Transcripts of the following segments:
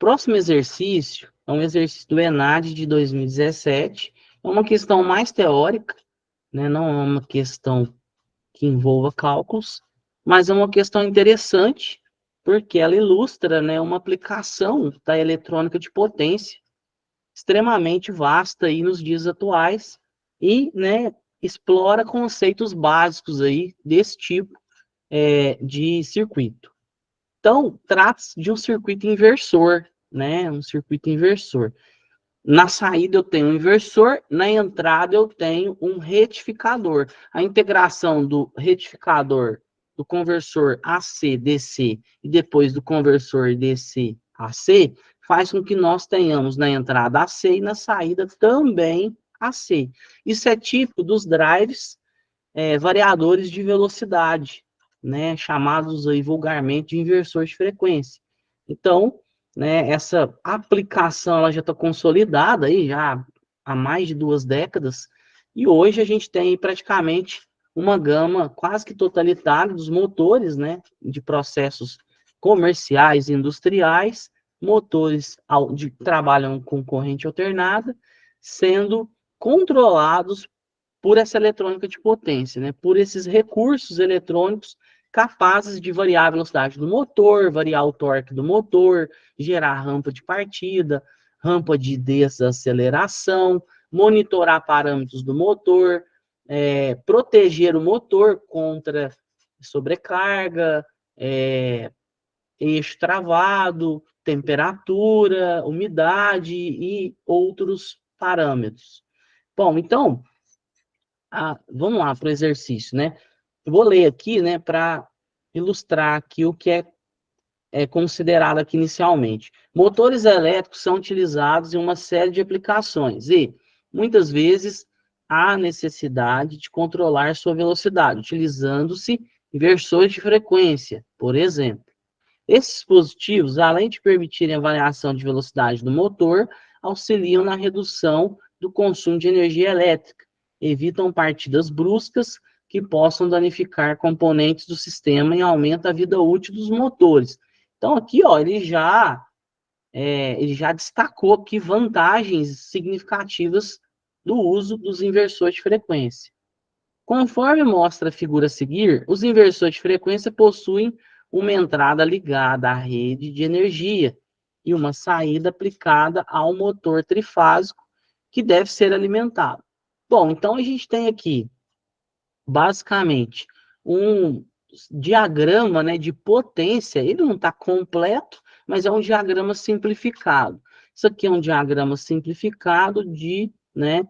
Próximo exercício é um exercício do ENAD de 2017. É uma questão mais teórica, né? Não é uma questão que envolva cálculos, mas é uma questão interessante, porque ela ilustra, né, uma aplicação da eletrônica de potência extremamente vasta aí nos dias atuais e, né, explora conceitos básicos aí desse tipo de circuito. Então, trata-se de um circuito inversor, né? Um circuito inversor. Na saída eu tenho um inversor, na entrada eu tenho um retificador. A integração do retificador, do conversor AC-DC e depois do conversor DC-AC faz com que nós tenhamos na entrada AC e na saída também AC. Isso é típico dos drives variadores de velocidade, né, chamados aí vulgarmente de inversores de frequência. Então, né, essa aplicação ela já está consolidada aí já há mais de 2 décadas, e hoje a gente tem praticamente uma gama quase que totalitária dos motores, né, de processos comerciais e industriais, motores que trabalham com corrente alternada, sendo controlados por essa eletrônica de potência, né? Por esses recursos eletrônicos capazes de variar a velocidade do motor, variar o torque do motor, gerar rampa de partida, rampa de desaceleração, monitorar parâmetros do motor, proteger o motor contra sobrecarga, eixo travado, temperatura, umidade e outros parâmetros. Bom, então, vamos lá para o exercício, né? Eu vou ler aqui, né, para ilustrar aqui o que é considerado aqui inicialmente. Motores elétricos são utilizados em uma série de aplicações e, muitas vezes, há necessidade de controlar sua velocidade, utilizando-se inversores de frequência, por exemplo. Esses dispositivos, além de permitirem a variação de velocidade do motor, auxiliam na redução do consumo de energia elétrica, evitam partidas bruscas que possam danificar componentes do sistema e aumenta a vida útil dos motores. Então, aqui, ó, ele já destacou aqui vantagens significativas do uso dos inversores de frequência. Conforme mostra a figura a seguir, os inversores de frequência possuem uma entrada ligada à rede de energia e uma saída aplicada ao motor trifásico que deve ser alimentado. Bom, então a gente tem aqui, basicamente, um diagrama, né, de potência. Ele não está completo, mas é um diagrama simplificado. Isso aqui é um diagrama simplificado né,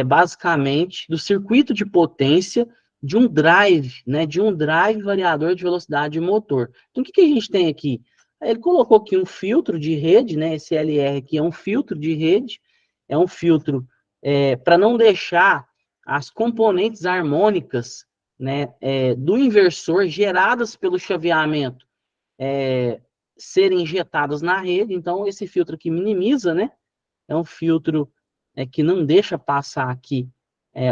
basicamente, do circuito de potência de um drive, né, de um drive variador de velocidade de motor. Então, o que a gente tem aqui? Ele colocou aqui um filtro de rede, né, esse LR aqui é um filtro de rede, é um filtro para não deixar as componentes harmônicas, né, do inversor geradas pelo chaveamento serem injetadas na rede. Então, esse filtro aqui minimiza, né? É um filtro que não deixa passar aqui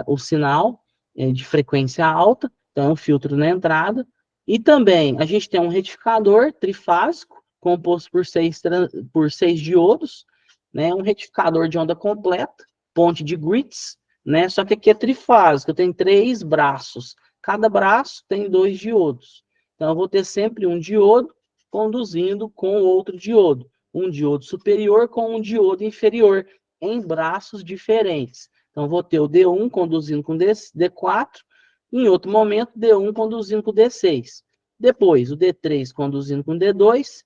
o sinal de frequência alta. Então, é um filtro na entrada. E também a gente tem um retificador trifásico, composto por seis diodos, né? Um retificador de onda completa, ponte de Grits, né? Só que aqui é trifásico, tem 3 braços. Cada braço tem 2 diodos. Então, eu vou ter sempre um diodo conduzindo com outro diodo. Um diodo superior com um diodo inferior, em braços diferentes. Então, vou ter o D1 conduzindo com D4, em outro momento, D1 conduzindo com D6. Depois, o D3 conduzindo com D2,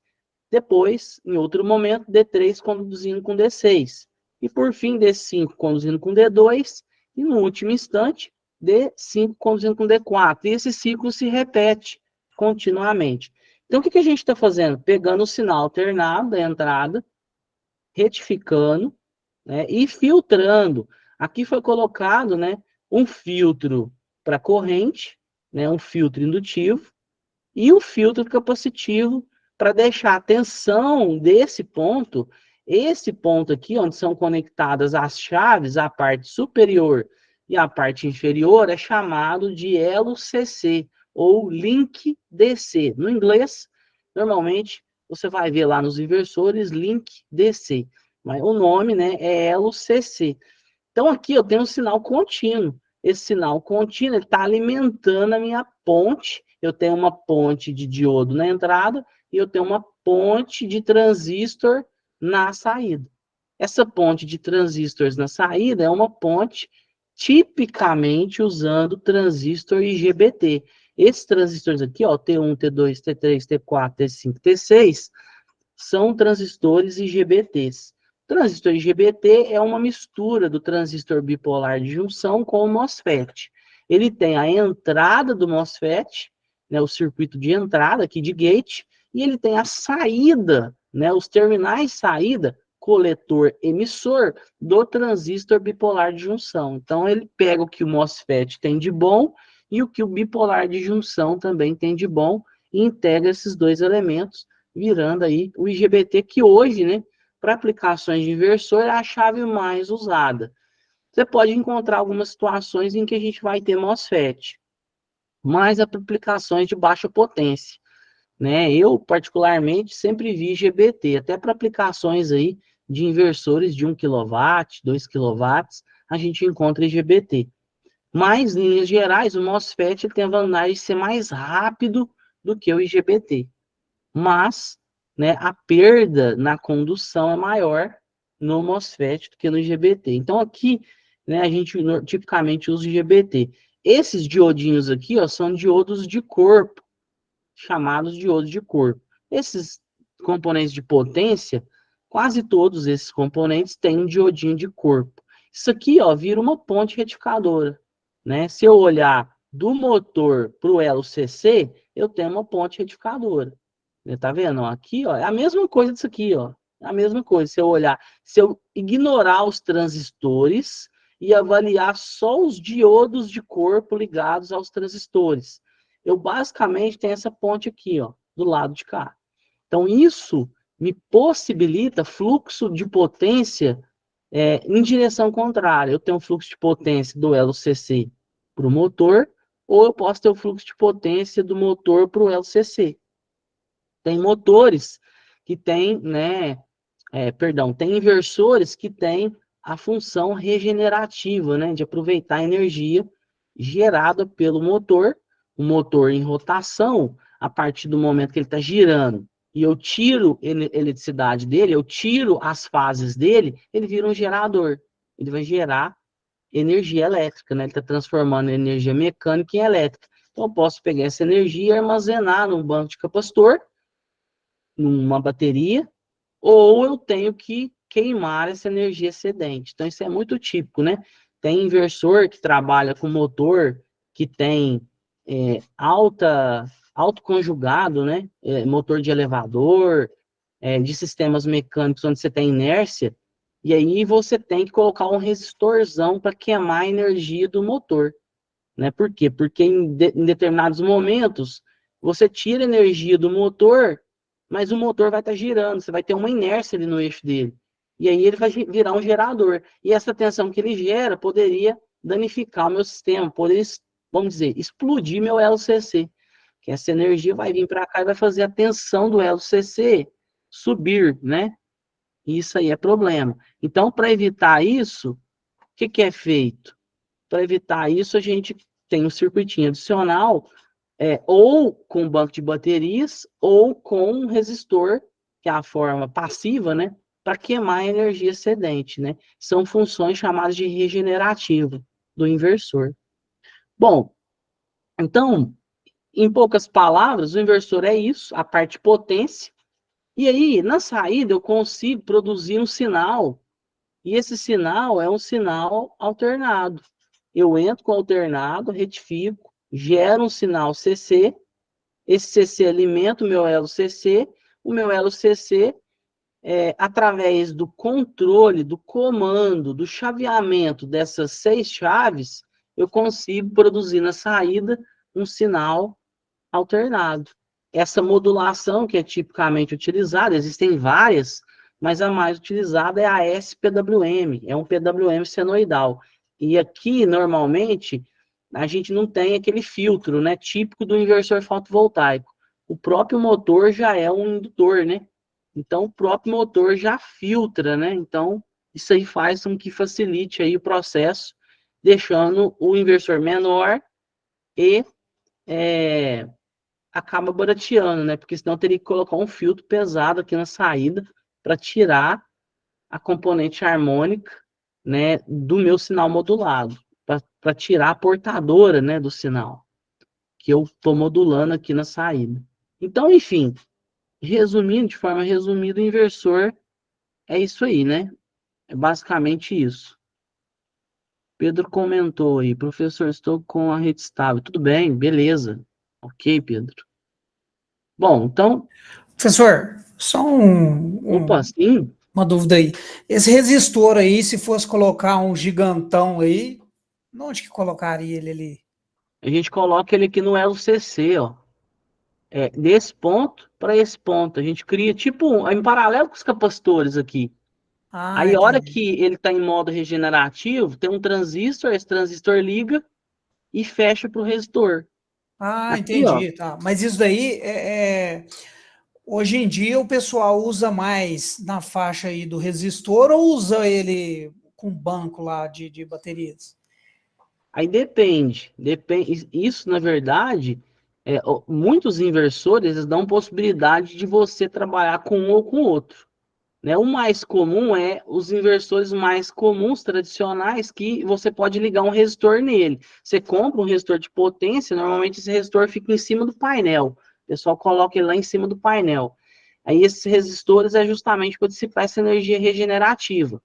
depois, em outro momento, D3 conduzindo com D6. E, por fim, D5 conduzindo com D2, e, no último instante, D5 conduzindo com D4. E esse ciclo se repete continuamente. Então, o que a gente está fazendo? Pegando o sinal alternado da entrada, retificando, né, e filtrando. Aqui foi colocado, né, um filtro para corrente, né, um filtro indutivo, e um filtro capacitivo para deixar a tensão desse ponto, esse ponto aqui, onde são conectadas as chaves, a parte superior e a parte inferior, é chamado de elo CC, ou link DC. No inglês, normalmente, você vai ver lá nos inversores, link DC. Mas o nome, né, é elo CC. Então, aqui eu tenho um sinal contínuo. Esse sinal contínuo está alimentando a minha ponte. Eu tenho uma ponte de diodo na entrada e eu tenho uma ponte de transistor na saída. Essa ponte de transistores na saída é uma ponte tipicamente usando transistor IGBT. Esses transistores aqui, ó, T1, T2, T3, T4, T5, T6, são transistores IGBTs. Transistor IGBT é uma mistura do transistor bipolar de junção com o MOSFET. Ele tem a entrada do MOSFET, né, o circuito de entrada aqui de gate, e ele tem a saída, né, os terminais saída, coletor emissor do transistor bipolar de junção. Então ele pega o que o MOSFET tem de bom e o que o bipolar de junção também tem de bom e integra esses dois elementos, virando aí o IGBT, que hoje, né, para aplicações de inversor, é a chave mais usada. Você pode encontrar algumas situações em que a gente vai ter MOSFET, mas aplicações de baixa potência, né? Eu, particularmente, sempre vi IGBT, até para aplicações aí de inversores de 1 kW, 2 kW, a gente encontra IGBT. Mas, em linhas gerais, o MOSFET tem a vantagem de ser mais rápido do que o IGBT. Mas, né, a perda na condução é maior no MOSFET do que no IGBT. Então, aqui, né, a gente tipicamente usa o IGBT. Esses diodinhos aqui, ó, são diodos de corpo, chamados diodos de corpo. Esses componentes de potência, quase todos esses componentes têm um diodinho de corpo. Isso aqui, ó, vira uma ponte retificadora, né? Se eu olhar do motor para o elo CC, eu tenho uma ponte retificadora. Tá vendo? Aqui, ó, é a mesma coisa disso aqui, ó. É a mesma coisa. Se eu olhar, se eu ignorar os transistores e avaliar só os diodos de corpo ligados aos transistores, eu basicamente tenho essa ponte aqui, ó, do lado de cá. Então, isso me possibilita fluxo de potência em direção contrária. Eu tenho um fluxo de potência do elo CC para o motor, ou eu posso ter o fluxo de potência do motor para o elo CC. Tem motores que têm, né, tem inversores que têm a função regenerativa, né, de aproveitar a energia gerada pelo motor, o motor em rotação, a partir do momento que ele está girando, e eu tiro a eletricidade dele, eu tiro as fases dele, ele vira um gerador. Ele vai gerar energia elétrica, né? Ele está transformando energia mecânica em elétrica. Então, eu posso pegar essa energia e armazenar num banco de capacitor, numa bateria, ou eu tenho que queimar essa energia excedente. Então, isso é muito típico, né? Tem inversor que trabalha com motor que tem alto conjugado, né? Motor de elevador, de sistemas mecânicos onde você tem inércia, e aí você tem que colocar um resistorzão para queimar a energia do motor. Né? Por quê? Porque em determinados momentos você tira energia do motor, mas o motor vai estar girando, você vai ter uma inércia ali no eixo dele. E aí ele vai virar um gerador. E essa tensão que ele gera poderia danificar o meu sistema, poderia, vamos dizer, explodir meu LCC. Que essa energia vai vir para cá e vai fazer a tensão do LCC subir, né? Isso aí é problema. Então, para evitar isso, o que é feito? Para evitar isso, a gente tem um circuitinho adicional, ou com banco de baterias, ou com um resistor, que é a forma passiva, né? Para queimar a energia excedente, né? São funções chamadas de regenerativa do inversor. Bom, então, em poucas palavras, o inversor é isso, a parte potência. E aí, na saída, eu consigo produzir um sinal, e esse sinal é um sinal alternado. Eu entro com alternado, retifico, gero um sinal CC, esse CC alimenta o meu elo CC, o meu elo CC, através do controle, do comando, do chaveamento dessas 6 chaves, eu consigo produzir na saída um sinal alternado. Essa modulação que é tipicamente utilizada, existem várias, mas a mais utilizada é a SPWM, é um PWM senoidal. E aqui, normalmente, a gente não tem aquele filtro, né, típico do inversor fotovoltaico. o próprio motor já é um indutor, né? Então, o próprio motor já filtra, né? Então, isso aí faz com que facilite aí o processo, deixando o inversor menor e acaba barateando, né? Porque senão teria que colocar um filtro pesado aqui na saída para tirar a componente harmônica, né, do meu sinal modulado, para tirar a portadora, né, do sinal que eu estou modulando aqui na saída. Então, enfim, resumindo, de forma resumida, o inversor é isso aí, né? É basicamente isso. Pedro comentou aí, professor, estou com a rede estável. Tudo bem, beleza. Ok, Pedro. Bom, então, Professor, só opa, sim, uma dúvida aí. Esse resistor aí, se fosse colocar um gigantão aí, onde que colocaria ele ali? a gente coloca ele aqui no LCC, ó. Desse ponto para esse ponto. A gente cria tipo em paralelo com os capacitores aqui. Ah, Aí a hora entendi. que ele está em modo regenerativo, tem um transistor, esse transistor liga e fecha para o resistor. Ah, Aqui, ó, entendi, tá. Mas isso daí hoje em dia o pessoal usa mais na faixa aí do resistor ou usa ele com banco lá de baterias? aí depende. Isso, na verdade, muitos inversores eles dão possibilidade de você trabalhar com um ou com outro. Né? O mais comum é os inversores mais comuns, tradicionais, que você pode ligar um resistor nele. Você compra um resistor de potência, normalmente esse resistor fica em cima do painel. O pessoal coloca ele lá em cima do painel. Aí esses resistores é justamente para dissipar essa energia regenerativa.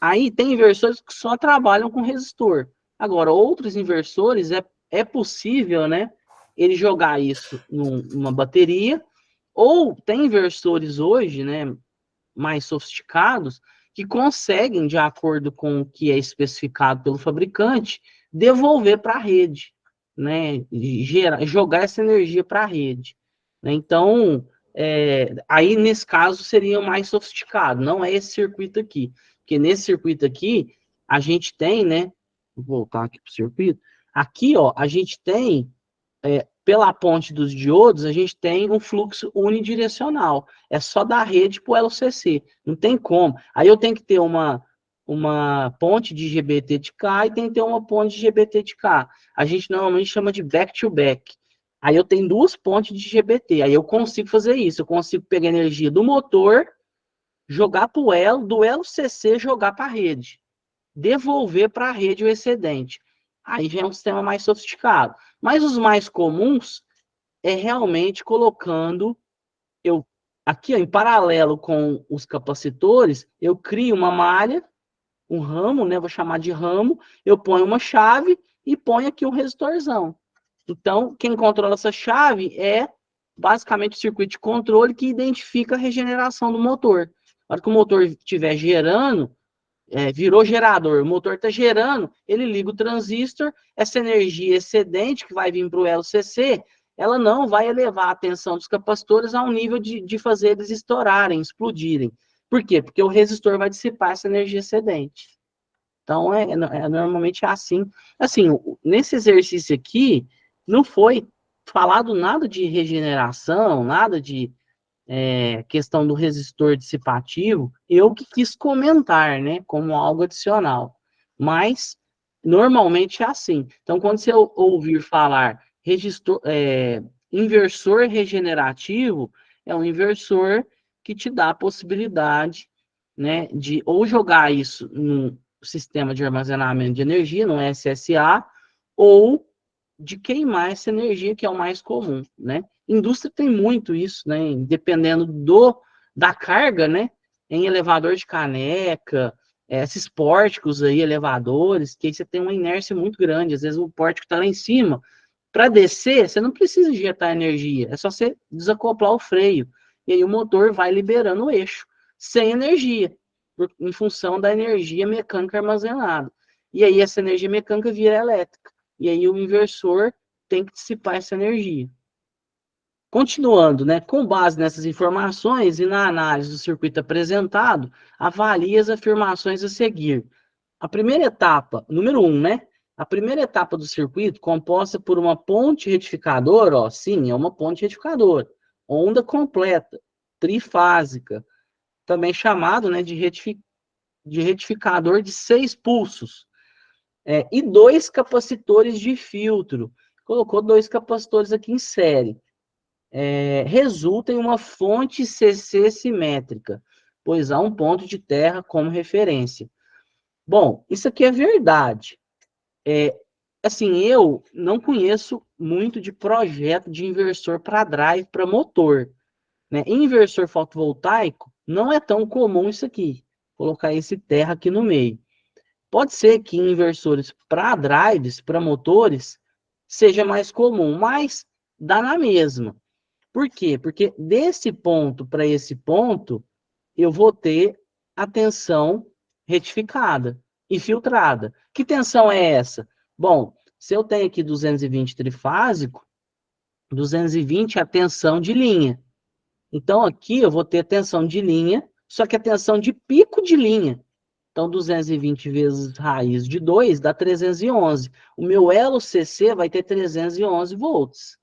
Aí tem inversores que só trabalham com resistor. Agora, outros inversores é possível, né? Ele jogar isso numa bateria, ou tem inversores hoje, né? Mais sofisticados que conseguem, de acordo com o que é especificado pelo fabricante, devolver para a rede, né? Jogar essa energia para a rede. Né? Então, aí nesse caso seria mais sofisticado, não é esse circuito aqui. Porque nesse circuito aqui, a gente tem, né? Vou voltar aqui para o circuito. Aqui, ó, a gente tem pela ponte dos diodos, a gente tem um fluxo unidirecional. É só da rede para o LCC. Não tem como. Aí eu tenho que ter uma ponte de GBT de cá e tem que ter uma ponte de GBT de cá. A gente normalmente chama de back-to-back. Aí eu tenho duas pontes de GBT. Aí eu consigo fazer isso. Eu consigo pegar a energia do motor, jogar para o elo, do LCC jogar para a rede. Devolver para a rede o excedente. Aí já é um sistema mais sofisticado. Mas os mais comuns é realmente colocando, eu aqui ó, em paralelo com os capacitores, eu crio uma malha, um ramo, né? Vou chamar de ramo, eu ponho uma chave e ponho aqui um resistorzão. Então, quem controla essa chave é basicamente o circuito de controle que identifica a regeneração do motor. Na hora que o motor estiver gerando, virou gerador, o motor está gerando, ele liga o transistor, essa energia excedente que vai vir para o LCC, ela não vai elevar a tensão dos capacitores ao nível de fazer eles estourarem, explodirem. Por quê? Porque o resistor vai dissipar essa energia excedente. Então, normalmente é assim. Assim, nesse exercício aqui, não foi falado nada de regeneração, nada de questão do resistor dissipativo, eu que quis comentar, né, como algo adicional. Mas, normalmente é assim. Então, quando você ouvir falar inversor regenerativo, é um inversor que te dá a possibilidade, né, de ou jogar isso num sistema de armazenamento de energia, no SSA, ou de queimar essa energia, que é o mais comum, né? Indústria tem muito isso, né? Dependendo da carga, né? Em elevador de caneca, esses pórticos aí, elevadores, que aí você tem uma inércia muito grande. Às vezes o pórtico está lá em cima. Para descer, você não precisa injetar energia, é só você desacoplar o freio. E aí o motor vai liberando o eixo, sem energia, em função da energia mecânica armazenada. E aí essa energia mecânica vira elétrica. E aí o inversor tem que dissipar essa energia. Continuando, né, com base nessas informações e na análise do circuito apresentado, avalie as afirmações a seguir. A primeira etapa, número 1, né? A primeira etapa do circuito, composta por uma ponte retificadora, ó, sim, é uma ponte retificadora, onda completa, trifásica, também chamado, né, de retificador de 6 pulsos, e 2 capacitores de filtro. Colocou 2 capacitores aqui em série. Resulta em uma fonte CC simétrica, pois há um ponto de terra como referência. Bom, isso aqui é verdade. Assim, eu não conheço muito de projeto de inversor para drive para motor, né? Em inversor fotovoltaico, não é tão comum isso aqui, colocar esse terra aqui no meio. Pode ser que em inversores para drives, para motores, seja mais comum, mas dá na mesma. Por quê? Porque desse ponto para esse ponto, eu vou ter a tensão retificada e filtrada. Que tensão é essa? Bom, se eu tenho aqui 220 trifásico, 220 é a tensão de linha. Então, aqui eu vou ter tensão de linha, só que a tensão de pico de linha. Então, 220 vezes raiz de 2 dá 311. O meu elo CC vai ter 311 volts.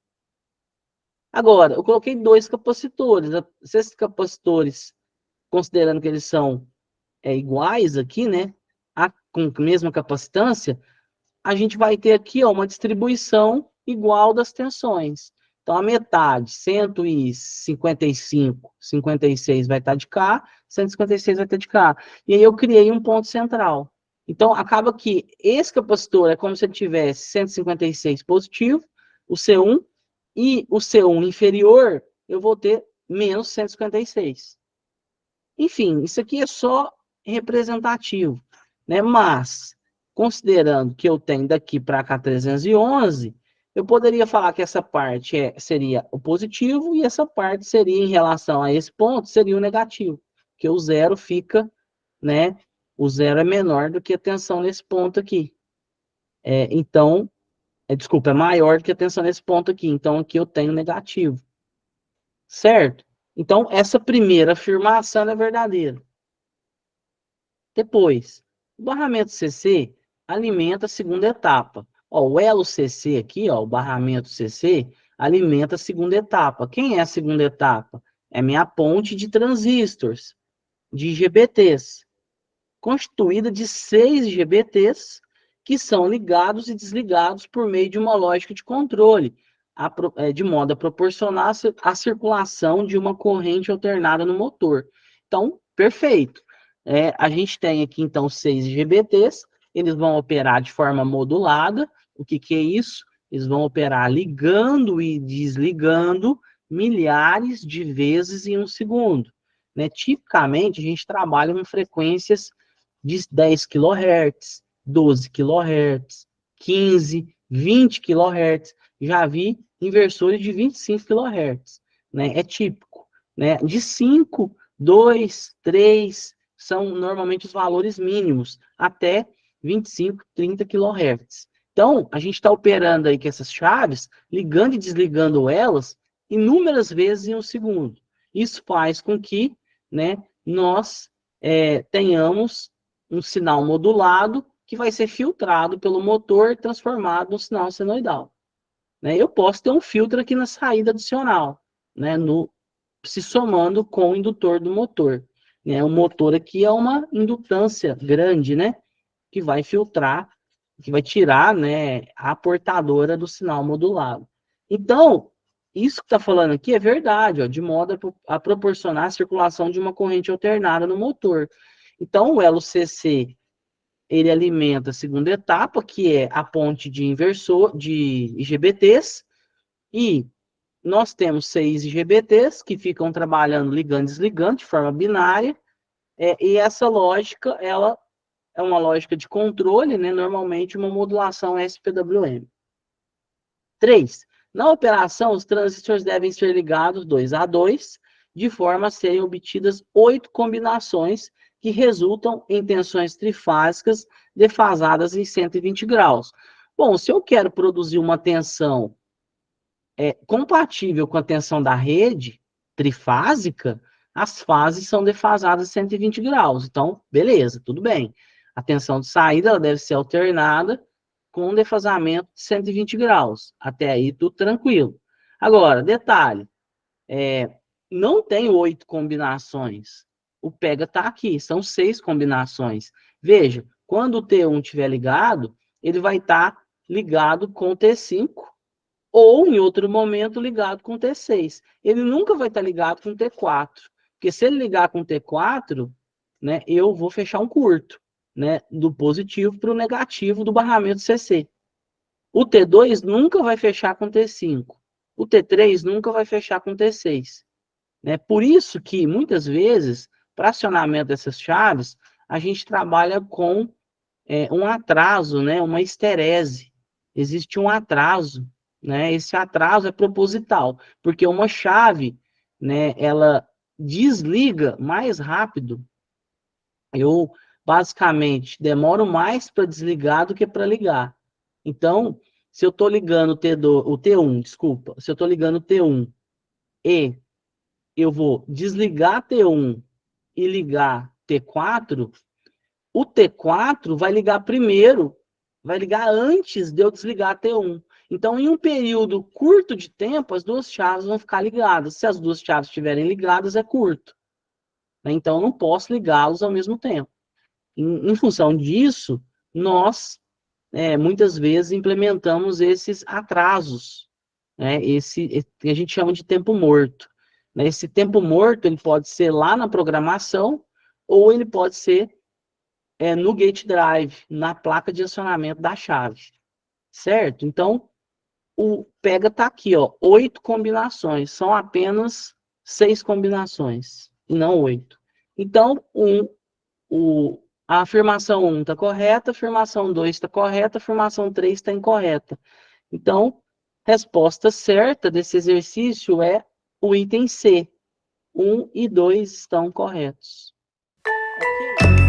Agora, eu coloquei 2 capacitores. Se esses capacitores, considerando que eles são iguais aqui, né, com a mesma capacitância, a gente vai ter aqui, ó, uma distribuição igual das tensões. Então, a metade, 155, 56 vai estar de cá, 156 vai estar de cá. E aí eu criei um ponto central. Então, acaba que esse capacitor é como se ele tivesse 156 positivo, o C1, e o C1 inferior, eu vou ter menos 156. Enfim, isso aqui é só representativo, né? Mas, considerando que eu tenho daqui para cá 311, eu poderia falar que essa parte seria o positivo e essa parte seria, em relação a esse ponto, seria o negativo, porque o zero fica, né? O zero é menor do que a tensão nesse ponto aqui. Então, desculpa, é maior do que a tensão nesse ponto aqui. Então, aqui eu tenho negativo. Certo? Então, essa primeira afirmação é verdadeira. Depois, o barramento CC alimenta a segunda etapa. Ó, o elo CC aqui, ó, o barramento CC, alimenta a segunda etapa. Quem é a segunda etapa? É minha ponte de transistores, de IGBTs, constituída de 6 IGBTs que são ligados e desligados por meio de uma lógica de controle, de modo a proporcionar a circulação de uma corrente alternada no motor. Então, perfeito. A gente tem aqui, então, 6 IGBTs, eles vão operar de forma modulada. O que é isso? Eles vão operar ligando e desligando milhares de vezes em um segundo. Né? Tipicamente, a gente trabalha com frequências de 10 kHz, 12 kHz, 15, 20 kHz. Já vi inversores de 25 kHz. Né? É típico. Né? De 5, 2, 3 são normalmente os valores mínimos, até 25, 30 kHz. Então, a gente está operando aí com essas chaves, ligando e desligando elas inúmeras vezes em um segundo. Isso faz com que, né, nós tenhamos um sinal modulado que vai ser filtrado pelo motor e transformado no sinal senoidal. Né? Eu posso ter um filtro aqui na saída adicional, né, se somando com o indutor do motor. Né? O motor aqui é uma indutância grande, né, que vai filtrar, que vai tirar, né, a portadora do sinal modulado. Então, isso que está falando aqui é verdade, ó, de modo a proporcionar a circulação de uma corrente alternada no motor. Então, o elo CC, ele alimenta a segunda etapa, que é a ponte de inversor, de IGBTs, e nós temos 6 IGBTs que ficam trabalhando ligando e desligando de forma binária, e essa lógica, ela é uma lógica de controle, né, normalmente uma modulação SPWM. 3. Na operação, os transistores devem ser ligados 2 a 2, de forma a serem obtidas 8 combinações que resultam em tensões trifásicas defasadas em 120 graus. Bom, se eu quero produzir uma tensão compatível com a tensão da rede trifásica, as fases são defasadas em 120 graus. Então, beleza, tudo bem. A tensão de saída ela deve ser alternada com defasamento de 120 graus. Até aí, tudo tranquilo. Agora, detalhe, não tem 8 combinações. O pega está aqui, são 6 combinações. Veja, quando o T1 estiver ligado, ele vai estar ligado com o T5, ou em outro momento ligado com o T6. Ele nunca vai estar ligado com o T4, porque se ele ligar com o T4, né, eu vou fechar um curto, né, do positivo para o negativo do barramento CC. O T2 nunca vai fechar com o T5. O T3 nunca vai fechar com o T6. Né? Por isso que, muitas vezes, para acionamento dessas chaves, a gente trabalha com um atraso, né, uma esterese. Existe um atraso, né? Esse atraso é proposital, porque uma chave, né, ela desliga mais rápido. Eu, basicamente, demoro mais para desligar do que para ligar. Então, se eu estou ligando o T1, desculpa, se eu estou ligando o T1 e eu vou desligar T1 e ligar T4, o T4 vai ligar primeiro, vai ligar antes de eu desligar T1. Então, em um período curto de tempo, as duas chaves vão ficar ligadas. Se as duas chaves estiverem ligadas, é curto. Então, eu não posso ligá-los ao mesmo tempo. Em função disso, nós, muitas vezes, implementamos esses atrasos. Né? Esse a gente chama de tempo morto. Né? Esse tempo morto ele pode ser lá na programação, ou ele pode ser no gate drive, na placa de acionamento da chave, certo? Então, o pega está aqui, ó, 8 combinações, são apenas 6 combinações, e não 8. Então, a afirmação 1 está correta, a afirmação 2 está correta, a afirmação 3 está incorreta. Então, resposta certa desse exercício é o item C. 1 e 2 estão corretos. Ok?